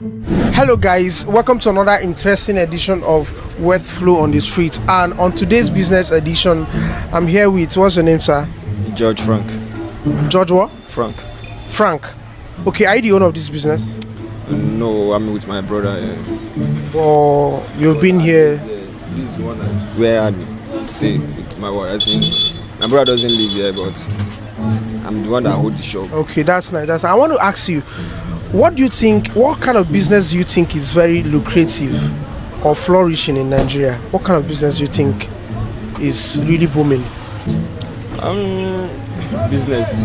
Hello guys, welcome to another interesting edition of Wealth Flow on the Street. And on today's business edition, I'm here with, what's your name, sir? George Frank. George what? Frank. Frank. Okay, are you the owner of this business? No, I'm with my brother. Or you've been here? This is one where I stay with my wife. I think my brother doesn't live here, but I'm the one that hold the shop. Okay, that's nice. I want to ask you, what kind of business do you think is very lucrative or flourishing in Nigeria? What kind of business do you think is really booming? Business,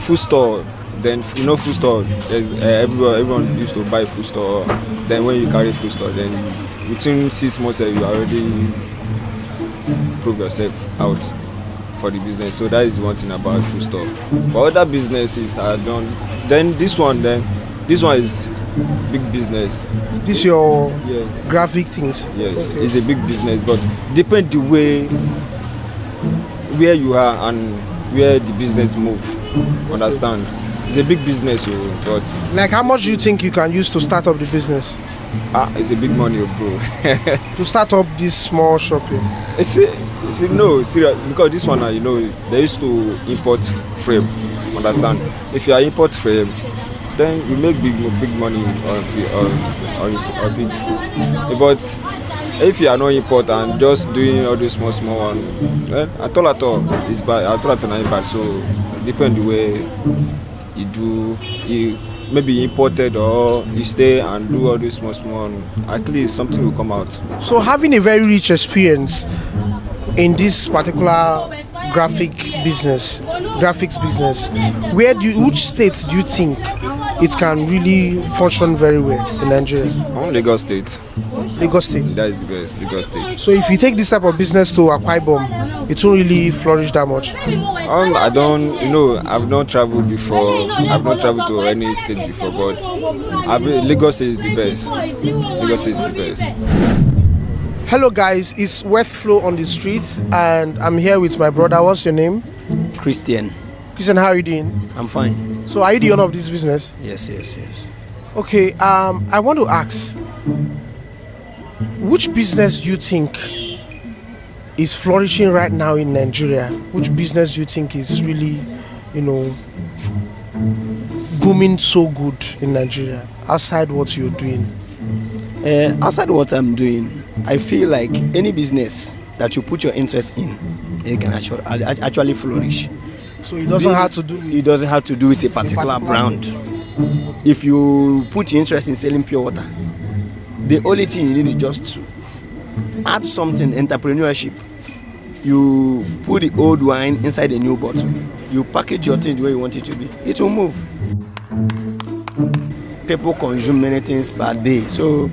food store. Then food store. There's everyone used to buy food store. Then when you carry food store, then within 6 months you already prove yourself out for the business. So that is one thing about food store. But other businesses are done. Then this one is big business. This your Yes. graphic things? Yes, Okay. it's a big business, but depend the way where you are and where the business move. Understand? It's a big business, but Like how much do you think you can use to start up the business? it's a big money, bro. To start up this small shop here? No, serious, because this one, they used to import frame. Understand? If you are import frame, then you make big money on it. But if you are not import and just doing all those small one, at all it's bad. At all not bad. So depend the way you do. You maybe imported or you stay and do all this small one. At least something will come out. So having a very rich experience in this particular graphics business, which states do you think it can really function very well in Nigeria? Lagos State. Lagos State. That is the best. Lagos State. So if you take this type of business to Akwa Ibom, it won't really flourish that much. I've not traveled before. I've not traveled to any state before, but Lagos State is the best. Lagos State is the best. Hello guys, it's Wealth Flow on the Street, and I'm here with my brother. What's your name? Christian. Christian, how are you doing? I'm fine. So are you the owner of this business? Yes. Okay, I want to ask, which business do you think is flourishing right now in Nigeria? Which business do you think is really, booming so good in Nigeria outside what you're doing? Outside what I'm doing, I feel like any business that you put your interest in, it can actually flourish. So it doesn't have to do with a particular brand. If you put your interest in selling pure water, the only thing you need is just to add something, entrepreneurship. You put the old wine inside a new bottle. You package your thing the way you want it to be. It will move. People consume many things per day. So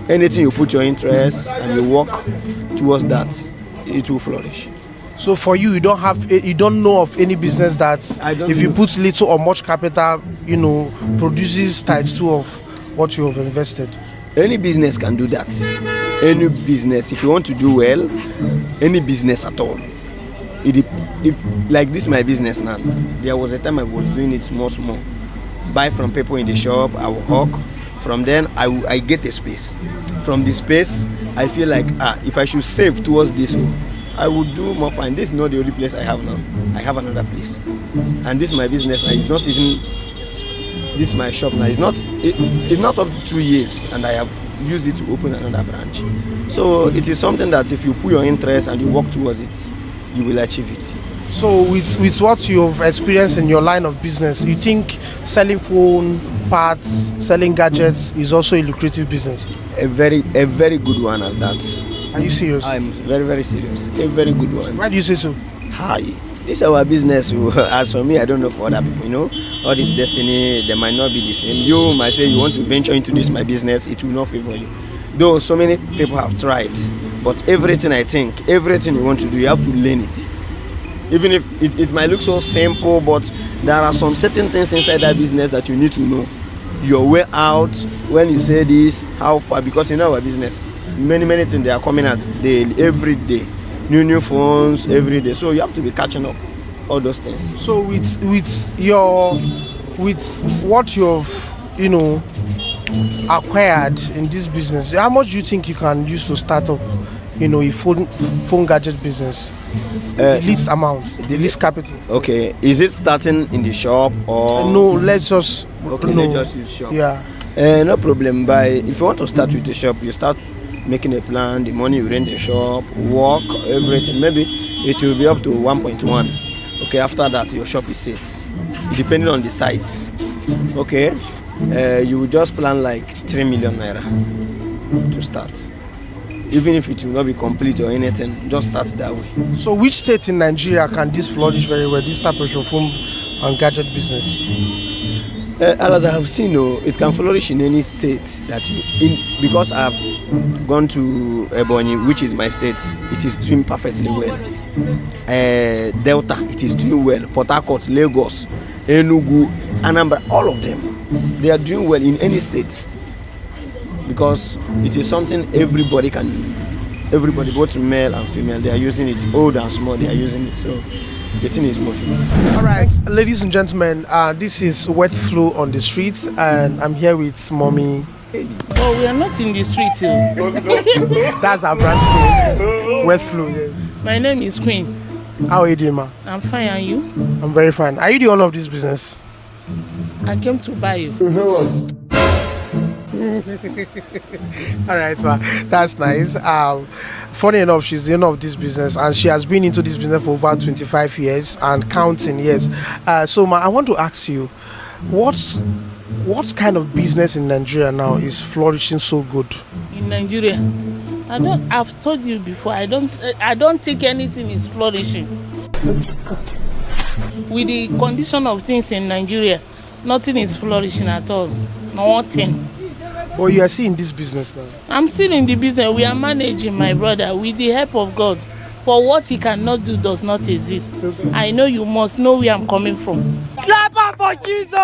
anything you put your interest and you work towards that, it will flourish. So for you, you don't know of any business that if you put little or much capital, produces times 2 of what you have invested. Any business can do that. Any business, if you want to do well, any business at all. If like this, my business now, there was a time I was doing it small. Buy from people in the shop, I will hawk. From then, I get a space. From the space, I feel like if I should save towards this, I would do more fine. This is not the only place I have now. I have another place, and this is my business. It's not even this is my shop now. It's not up to 2 years, and I have used it to open another branch. So it is something that if you put your interest and you work towards it, you will achieve it. So with what you've experienced in your line of business, you think selling phone parts, selling gadgets is also a lucrative business? A very good one as that. Are you serious? I'm very, very serious. A very good one. Why do you say so? Hi. This is our business. As for me, I don't know for other people, all this destiny, they might not be the same. You might say you want to venture into this, my business, it will not favor you. Though so many people have tried, but everything you want to do, you have to learn it. Even if it might look so simple, but there are some certain things inside that business that you need to know. Your way out, when you say this, how far, because in our business, many things they are coming out daily, every day. New phones every day. So you have to be catching up all those things. So with what you've acquired in this business, how much do you think you can use to start up, a phone gadget business? The least amount, the least capital. Okay, is it starting in the shop or? No, let's just. Okay, let's just use shop. Yeah. No problem. If you want to start with the shop, you start making a plan. The money you rent the shop, work, everything. Maybe it will be up to 1.1. Okay, after that your shop is set. Depending on the site. Okay, you will just plan like 3 million naira to start. Even if it will not be complete or anything, just start that way. So which state in Nigeria can this flourish very well, this type of your phone and gadget business? As I have seen, it can flourish in any state that because I've gone to Ebonyi, which is my state, it is doing perfectly well. Delta, it is doing well. Port Harcourt, Lagos, Enugu, Anambra, all of them, they are doing well in any state. Because it is something everybody, both male and female, they are using it. Old and small, they are using it. So the thing is moving. All right, ladies and gentlemen, this is Wet Flow on the streets, and I'm here with Mommy. Oh, we are not in the street. That's our brand name, Wet Flow. Yes. My name is Queen. How are you doing, ma? I'm fine, and you? I'm very fine. Are you the owner of this business? I came to buy you. All right, ma. That's nice. Funny enough, she's the owner of this business, and she has been into this business for over 25 years and counting years. So, ma, I want to ask you, what kind of business in Nigeria now is flourishing so good? In Nigeria, I've told you before, I don't think anything is flourishing. With the condition of things in Nigeria, nothing is flourishing at all. Nothing. But you are still in this business now. I'm still in the business. We are managing, my brother, with the help of God. For what he cannot do does not exist. I know you must know where I'm coming from. Clap up for Jesus!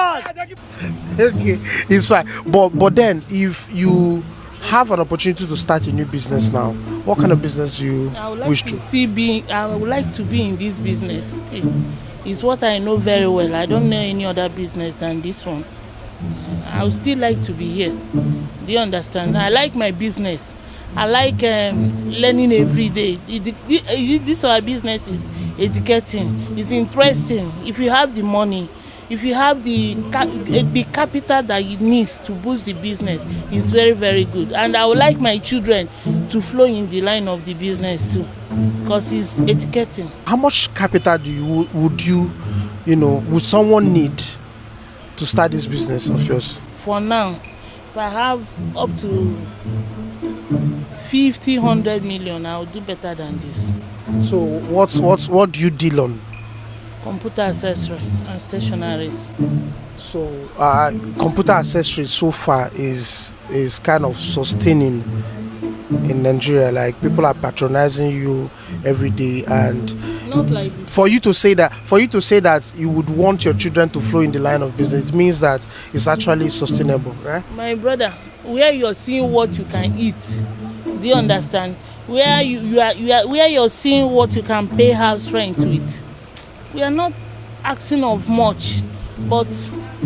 Okay, it's fine. But then, if you have an opportunity to start a new business now, what kind of business do you wish to? I would like to be in this business still. It's what I know very well. I don't know any other business than this one. I would still like to be here. Do you understand? I like my business. I like learning every day. This our business is educating. It's interesting. If you have the money, if you have the capital that it needs to boost the business, it's very, very good. And I would like my children to flow in the line of the business too, because it's educating. How much capital would someone need to start this business of yours? For now, if I have up to 100 million, I'll do better than this. So what do you deal on? Computer accessory and stationaries. So computer accessories so far is kind of sustaining in Nigeria. Like, people are patronizing you every day, and not like for you to say that you would want your children to flow in the line of business, it means that it's actually sustainable, right? My brother, where you're seeing what you can eat, do you understand? Where where you're seeing what you can pay house rent with, we are not asking of much, but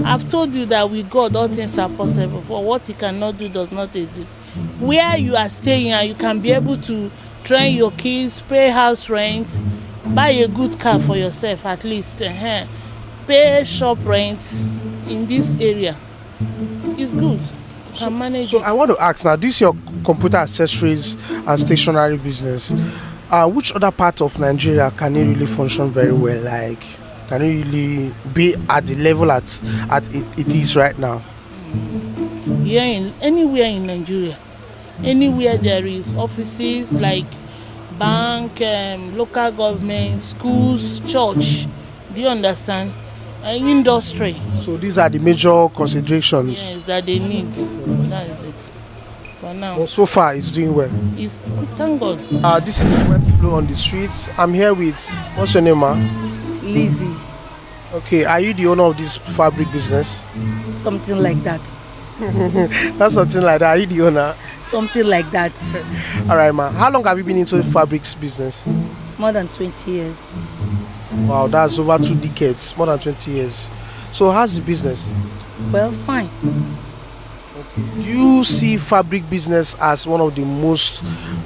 I've told you that with God all things are possible. For what he cannot do does not exist. Where you are staying and you can be able to train your kids, pay house rent, buy a good car for yourself at least, pay shop rent in this area, it's good. You can manage. So I want to ask now, this is your computer accessories and stationery business. Which other part of Nigeria can it really function very well? Like, can it really be at the level at it is right now? Anywhere in Nigeria, anywhere there is offices like bank, local government, schools, church, do you understand? Industry. So these are the major considerations. Yes, that they need. That is it. For now. Well, so far it's doing well. Thank God. This is Wet Flow on the streets. I'm here with, what's your name, ma? Lizzie. Okay, are you the owner of this fabric business? Something like that. That's something like that. Are you the owner? Something like that. All right, ma. How long have you been into the fabrics business? More than 20 years. Wow, that's over 2 decades. More than 20 years. So how's the business? Well, fine. Do you see fabric business as one of the most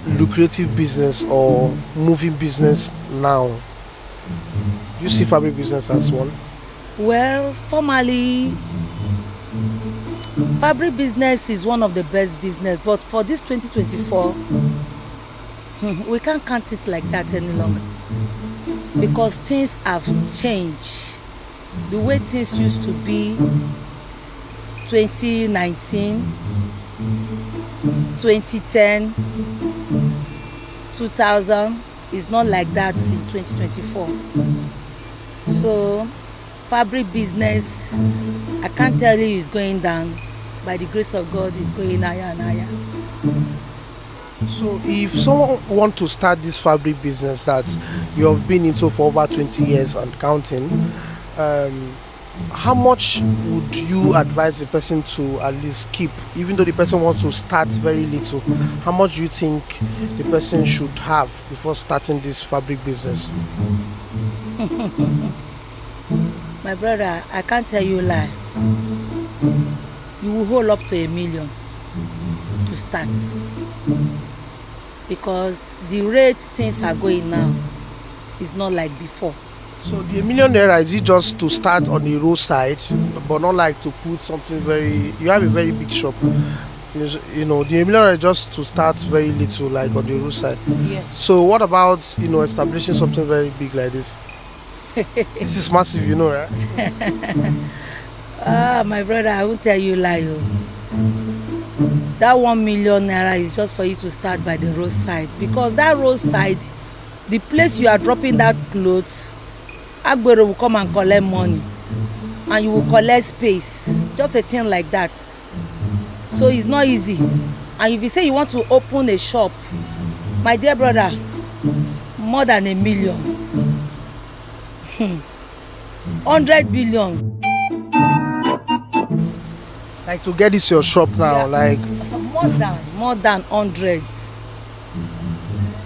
lucrative business or moving business now? Do you see fabric business as one? Well, formally, fabric business is one of the best business, but for this 2024, we can't count it like that any longer because things have changed. The way things used to be 2019, 2010, 2000 is not like that in 2024. So fabric business, I can't tell you it's going down. By the grace of God, it's going higher and higher. So if someone want to start this fabric business that you have been into for over 20 years and counting, how much would you advise the person to at least keep, even though the person wants to start very little? How much do you think the person should have before starting this fabric business? My brother, I can't tell you a lie. You will hold up to $1 million to start, because the rate things are going now is not like before. So the ₦1 million, is it just to start on the roadside, but not like to put something very, you have a very big shop, you know, the ₦1 million is just to start very little, like on the roadside. Yes. So what about, you know, establishing something very big like this? This is massive, you know, right? My brother, I won't tell you lie. That ₦1 million is just for you to start by the roadside, because that roadside, the place you are dropping that clothes, Agbero will come and collect money, and you will collect space, just a thing like that. So it's not easy. And if you say you want to open a shop, my dear brother, more than $1 million, 100 billion. Like to get this your shop now, Yeah. like more than 100.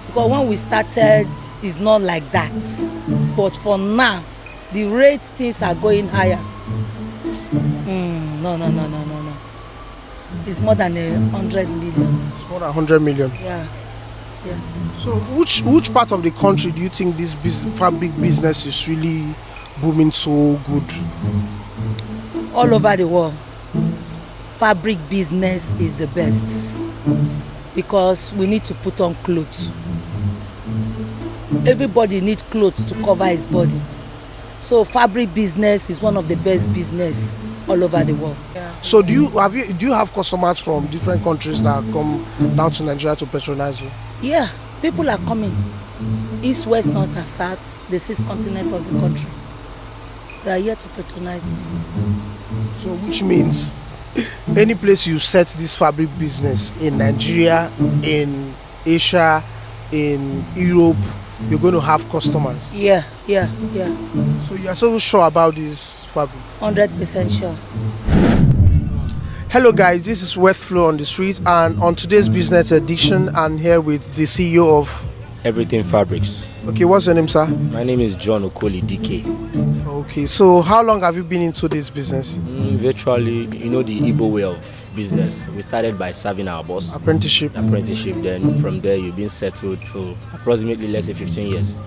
Because when we started, it's not like that. But for now, the rate things are going higher. No. It's more than 100 million. it's more than 100 million. Yeah. So which part of the country do you think this fabric business is really booming so good? All over the world, fabric business is the best, because we need to put on clothes. Everybody needs clothes to cover his body. So fabric business is one of the best business all over the world. Yeah. So do you have customers from different countries that come down to Nigeria to patronize you? Yeah, people are coming. East, west, north and south, the 6 continents of the country. They are here to patronize me. So which means any place you set this fabric business, in Nigeria, in Asia, in Europe, you're going to have customers. Yeah. So you are so sure about this fabric? 100% sure. Hello guys, this is Westflow on the street, and on today's business edition, I'm here with the CEO of Everything Fabrics. Okay, what's your name, sir? My name is John Okoli DK. Okay, so how long have you been into this business? Virtually, you know, the Igbo way of business. We started by serving our boss. Apprenticeship. Then from there you've been settled for approximately, let's say, 15 years.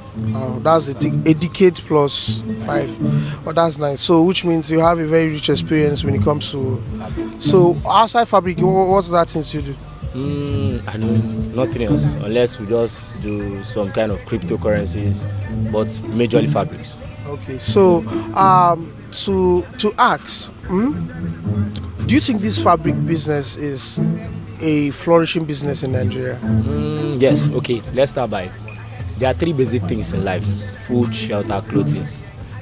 That's a decade plus 5. Oh, that's nice. So which means you have a very rich experience when it comes to... So outside fabric, what's that things you do? I know nothing else, unless we just do some kind of cryptocurrencies, but majorly fabrics. Okay, so to ask, do you think this fabric business is a flourishing business in Nigeria? Yes, okay, let's start by, there are 3 basic things in life: food, shelter, clothing.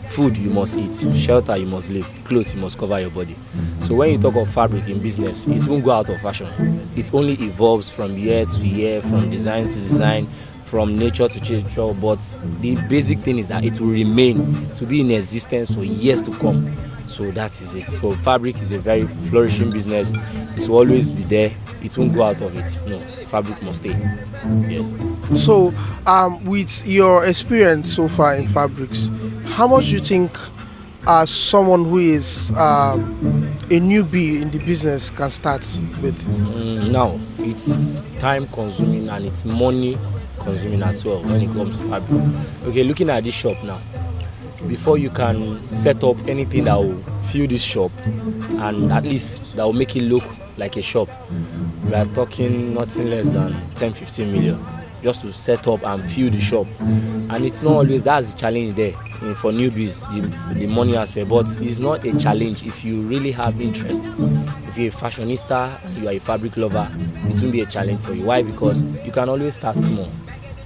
Food, you must eat; shelter, you must live; clothes, you must cover your body. So when you talk of fabric in business, it won't go out of fashion. It only evolves from year to year, from design to design, from nature to nature, but the basic thing is that it will remain to be in existence for years to come. So that is it. So fabric is a very flourishing business. It will always be there. It won't go out of it. No, fabric must stay. Yeah. So with your experience so far in fabrics, how much do you think someone who is a newbie in the business can start with? Now, it's time consuming and it's money consuming as well when it comes to fabric. Okay, looking at this shop now, before you can set up anything that will fill this shop and at least that will make it look like a shop, we are talking nothing less than 10-15 million just to set up and fill the shop. And it's not always, that's the challenge there for newbies, the money aspect, but it's not a challenge if you really have interest. If you're a fashionista, you are a fabric lover, it won't be a challenge for you. Why? Because you can always start small.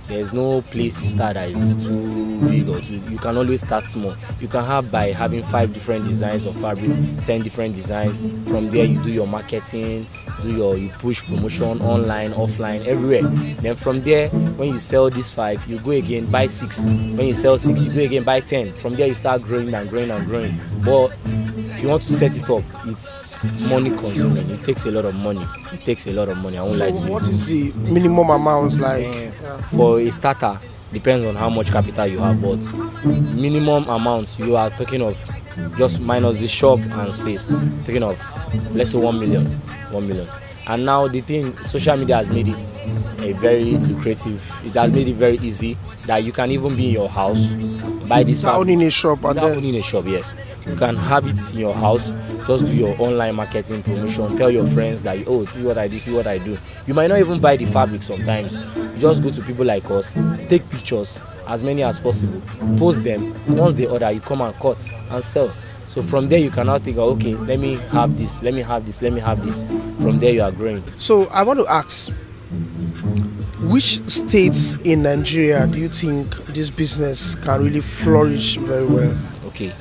There's no place you start that is too big or too. You can always start small. You can have by having 5 different designs of fabric, 10 different designs. From there, you do your marketing, you push promotion online, offline, everywhere. Then from there, when you sell these 5, you go again buy 6. When you sell 6, you go again buy 10. From there, you start growing and growing and growing. But if you want to set it up, it's money consuming. It takes a lot of money. I won't lie to you. What is the minimum amount like? For a starter, depends on how much capital you have, but minimum amounts you are talking of, just minus the shop and space, talking of, let's say 1 million. And now the thing, social media has made it a very lucrative. It has made it very easy that you can even be in your house, buy this without owning a shop. Without owning a shop, yes. You can have it in your house, just do your online marketing promotion, tell your friends that, oh, see what I do. You might not even buy the fabric sometimes. You just go to people like us, take pictures, as many as possible, post them. Once they order, you come and cut and sell. So from there you can now think, okay, let me have this. From there you are growing. So I want to ask, which states in Nigeria do you think this business can really flourish very well? Okay,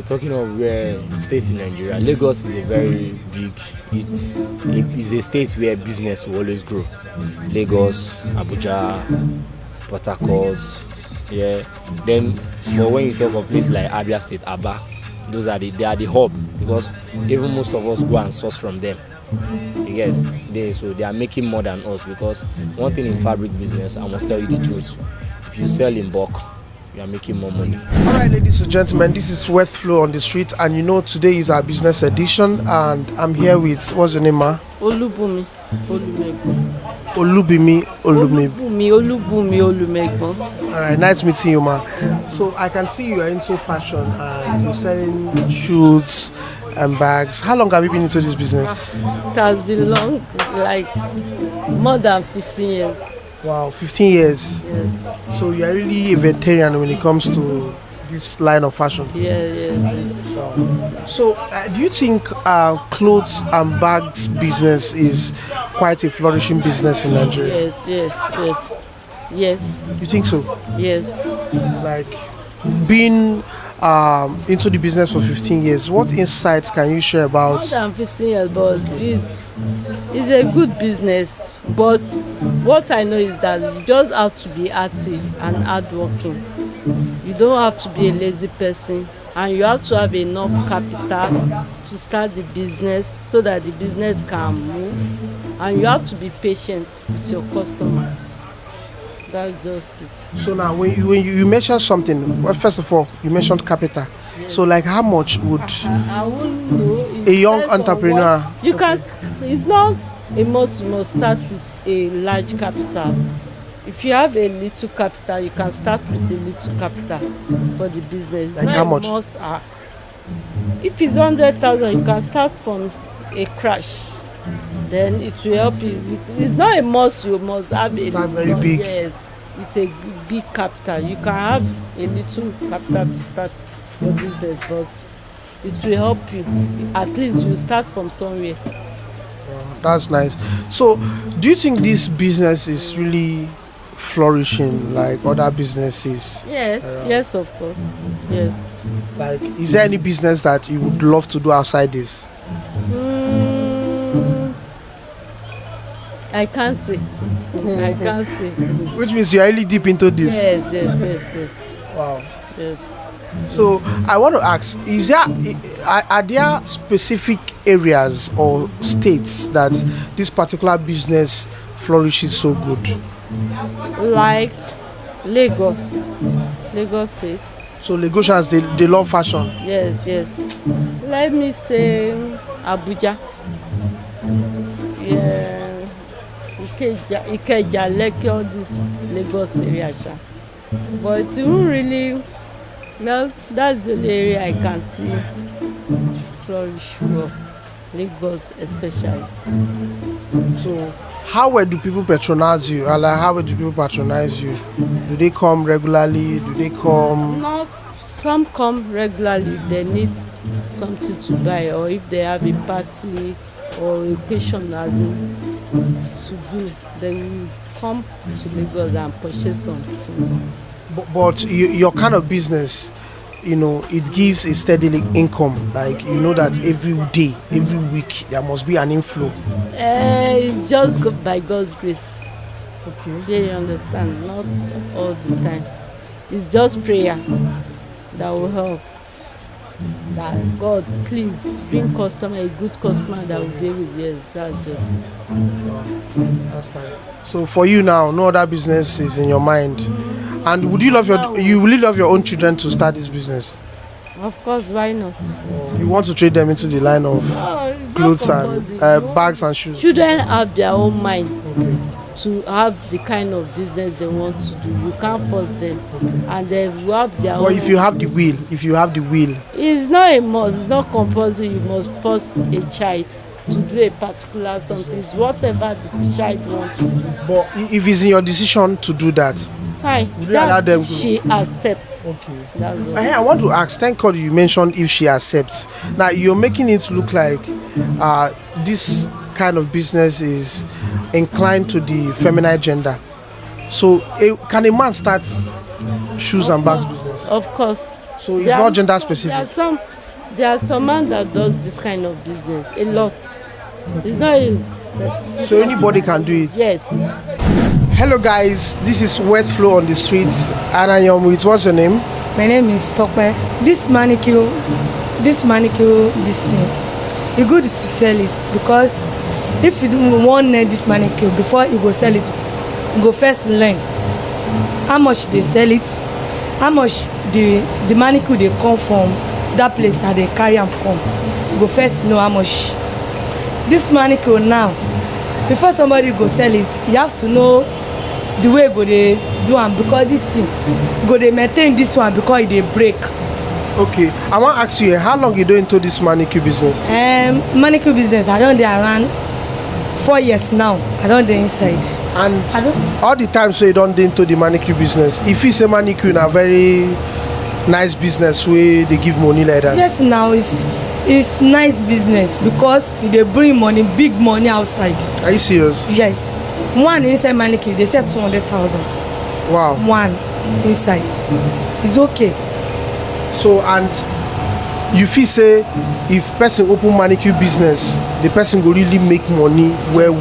talking of where states in Nigeria, Lagos is a very big, it's a state where business will always grow. Lagos, Abuja, Port Harcourt, yeah. Then, but when you talk of places like Abia State, Aba, they are the hub, because even most of us go and source from them. Yes, so they are making more than us, because one thing in fabric business, I must tell you the truth, if you sell in bulk, you are making more money. All right, ladies and gentlemen, this is Wealth Flow on the Street, and you know today is our business edition, and I'm here with, what's your name, ma? Olubumi Olumegbo. All right, nice meeting you, ma. So I can see you are into fashion and you're selling shoes and bags. How long have you been into this business? It has been long, like more than 15 years. Wow, 15 years. Yes. So you are really a veteran when it comes to this line of fashion. Yes. Wow. So do you think clothes and bags business is quite a flourishing business in Nigeria? Yes. You think so? Yes. Like being into the business for 15 years, what insights can you share about? More than 15 years, but it's a good business. But what I know is that you just have to be active and hardworking. You don't have to be a lazy person, and you have to have enough capital to start the business so that the business can move, and you have to be patient with your customer. That's just it. So now when you mentioned something, well, first of all you mentioned capital. Yes. So like how much would I wouldn't know, a young entrepreneur you can, it's not a must. You must start with a large capital. If you have a little capital, you can start with a little capital for the business. Like how much? If it's 100,000, you can start from a crash. Then it will help you. It's not a must. You must have it's not very big. Yes, it's a big capital. You can have a little capital to start your business, but it will help you. At least you start from somewhere. That's nice. So, do you think this business is really flourishing like other businesses? Yes, of course. Yes. Like, is there any business that you would love to do outside this? I can't say. Which means you're really deep into this. Yes. Wow. Yes. So I want to ask: are there specific areas or states that this particular business flourishes so good? Like Lagos State. So Lagosians, they love fashion. Yes. Let me say Abuja. Yeah. Ikeja, Lekki, all this Lagos area. But who really, well, that's the only area I can see flourish for, Lagos especially. So how well do people patronize you? Like, how well do people patronize you? Do they come regularly? Do they come? No, some come regularly if they need something to buy, or if they have a party or occasion to do, then we come to Lagos and purchase some things. But your kind of business, it gives a steady income. Like, that every day, every week, there must be an inflow. It's just by God's grace. Okay. Yeah, you understand? Not all the time. It's just prayer that will help. That God, please bring a good customer that will be with you. Yes, that's just it. That's fine. So for you now, no other business is in your mind. And would you really love your own children to start this business? Of course, why not? You want to trade them into the line of clothes and bags and shoes? Children have their own mind. Okay. To have the kind of business they want to do. You can't force them, and they will have their own. But if you have the will, it's not a must. It's not compulsory. You must force a child to do a particular something. It's whatever the child wants to do. But if it's in your decision to do that, fine. Would you allow them to? She accepts. Okay. That's all. I want to ask. Thank God you mentioned if she accepts. Now you're making it look like this kind of business is inclined to the feminine gender. So can a man start shoes and bags business? Of course. So it's not gender specific. There are some man that does this kind of business a lot. It's not. So anybody can do it. Yes. Hello guys, this is Wet Flow on the Streets, and I am with, what's your name? My name is Tope. This manicure, this thing, it's good to sell it, because if you want this manicure, before you go sell it, you go first learn how much they sell it, how much the manicure they come from that place that they carry and come. You go first know how much. This manicure now, before somebody go sell it, you have to know the way go they do am, because this thing go they maintain this one because it they break. Okay, I want to ask you, how long you doing into this manicure business? Manicure business, I don't dey around 4 years now. I don't dey inside. And all the time, so you don't dey into the manicure business. If you say manicure in a very nice business where they give money like that. Yes, now it's nice business because they bring money, big money outside. Are you serious? Yes. One inside manicure, they said 200,000. Wow. One inside. It's okay. So, and you feel say if person open manicure business, the person go really make money well.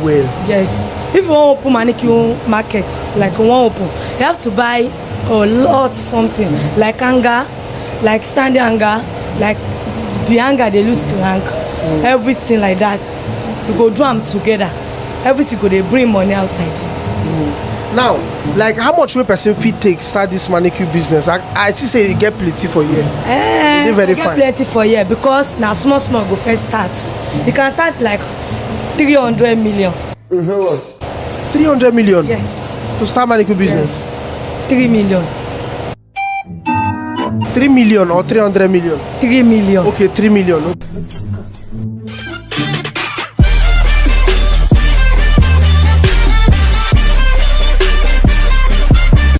Yes. If you want open manicure market, like you want open, you have to buy a lot something, like hanger, like standing hanger, like the hanger they use to hang, everything like that. You go do them together. Everything go they bring money outside. Now, like how much will person fit take start this manicure business? I see say you get plenty for year. Get plenty for year because now small go first start. You can start like 300 million. 300 million? Yes. To start manicure business? Yes. 3 million. 3 million or 300 million? 3 million. Okay, 3 million.